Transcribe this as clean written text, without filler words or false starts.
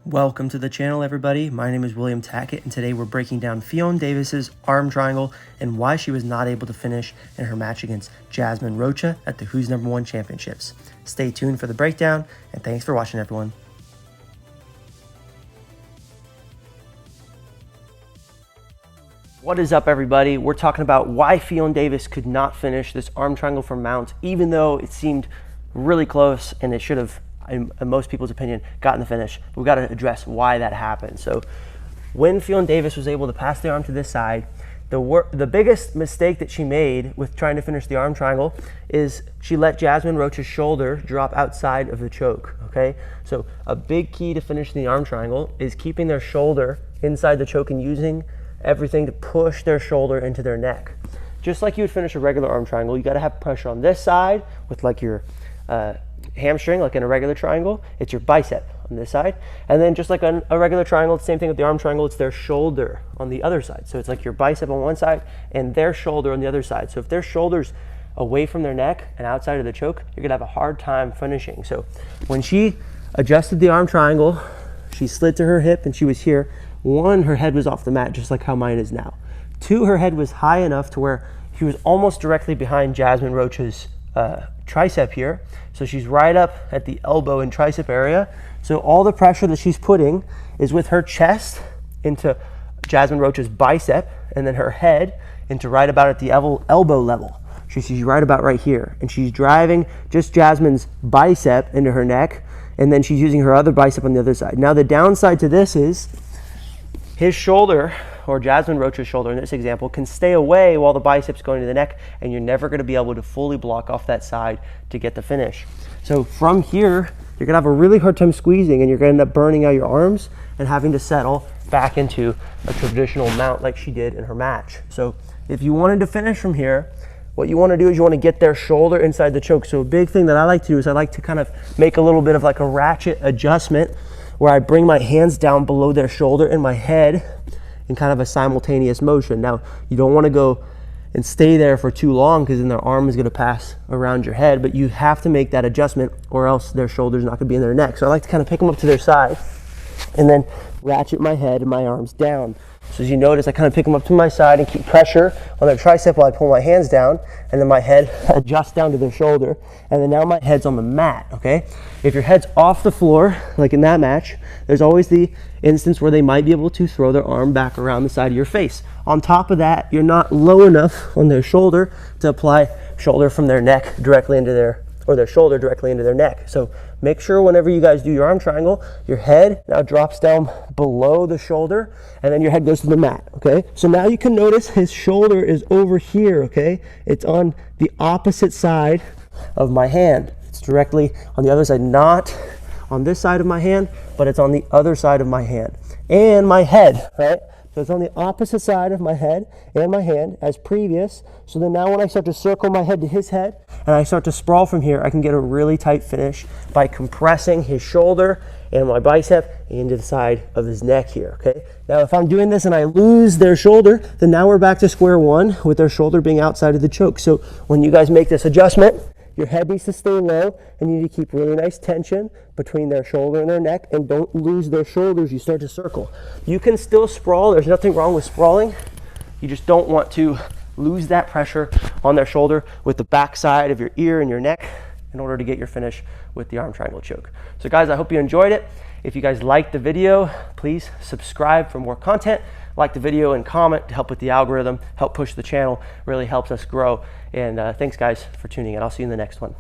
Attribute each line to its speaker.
Speaker 1: Welcome to the channel, everybody. My name is William Tackett, and today we're breaking down Ffion Davis's arm triangle and why she was not able to finish in her match against Jasmine Rocha at the Who's Number One Championships. Stay tuned for the breakdown, and thanks for watching, everyone. What is up, everybody? We're talking about why Ffion Davis could not finish this arm triangle for mounts, even though it seemed really close and it should have, in most people's opinion, gotten the finish. We've got to address why that happened. So when Ffion Davis was able to pass the arm to this side, the biggest mistake that she made with trying to finish the arm triangle is she let Jasmine Rocha's shoulder drop outside of the choke, okay? So a big key to finishing the arm triangle is keeping their shoulder inside the choke and using everything to push their shoulder into their neck. Just like you would finish a regular arm triangle, you got to have pressure on this side with like your hamstring, like in a regular triangle, it's your bicep on this side. And then just like a regular triangle, the same thing with the arm triangle, it's their shoulder on the other side. So it's like your bicep on one side and their shoulder on the other side. So if their shoulder's away from their neck and outside of the choke, you're gonna have a hard time finishing. So when she adjusted the arm triangle, she slid to her hip and she was here. One, her head was off the mat, just like how mine is now. Two, her head was high enough to where she was almost directly behind Jasmine Rocha's tricep here. So she's right up at the elbow and tricep area. So all the pressure that she's putting is with her chest into Jasmine Rocha's bicep, and then her head into right about at the elbow level. She's right about right here. And she's driving just Jasmine's bicep into her neck, and then she's using her other bicep on the other side. Now the downside to this is his shoulder, or Jasmine Rocha's shoulder in this example, can stay away while the bicep's going to the neck, and you're never going to be able to fully block off that side to get the finish. So from here, you're going to have a really hard time squeezing, and you're going to end up burning out your arms and having to settle back into a traditional mount like she did in her match. So if you wanted to finish from here, what you want to do is you want to get their shoulder inside the choke. So a big thing that I like to do is I like to kind of make a little bit of like a ratchet adjustment where I bring my hands down below their shoulder and my head in kind of a simultaneous motion. Now, you don't want to go and stay there for too long because then their arm is going to pass around your head, but you have to make that adjustment or else their shoulder's not going to be in their neck. So I like to kind of pick them up to their side and then ratchet my head and my arms down. So as you notice, I kind of pick them up to my side and keep pressure on their tricep while I pull my hands down, and then my head adjusts down to their shoulder, and then now my head's on the mat, okay? If your head's off the floor, like in that match, there's always the instance where they might be able to throw their arm back around the side of your face. On top of that, you're not low enough on their shoulder to apply shoulder from their neck directly into their, or their shoulder directly into their neck. So make sure whenever you guys do your arm triangle, your head now drops down below the shoulder, and then your head goes to the mat, okay? So now you can notice his shoulder is over here, okay? It's on the opposite side of my hand. It's directly on the other side, not on this side of my hand, but it's on the other side of my hand. And my head, right? So it's on the opposite side of my head and my hand as previous. So then now when I start to circle my head to his head and I start to sprawl from here, I can get a really tight finish by compressing his shoulder and my bicep into the side of his neck here, okay? Now if I'm doing this and I lose their shoulder, then now we're back to square one with their shoulder being outside of the choke. So when you guys make this adjustment, your head needs to stay low, and you need to keep really nice tension between their shoulder and their neck, and don't lose their shoulders. You start to circle. You can still sprawl. There's nothing wrong with sprawling. You just don't want to lose that pressure on their shoulder with the back side of your ear and your neck in order to get your finish with the arm triangle choke. So guys, I hope you enjoyed it. If you guys liked the video, please subscribe for more content. Like the video and comment to help with the algorithm, help push the channel, really helps us grow. And thanks guys for tuning in. I'll see you in the next one.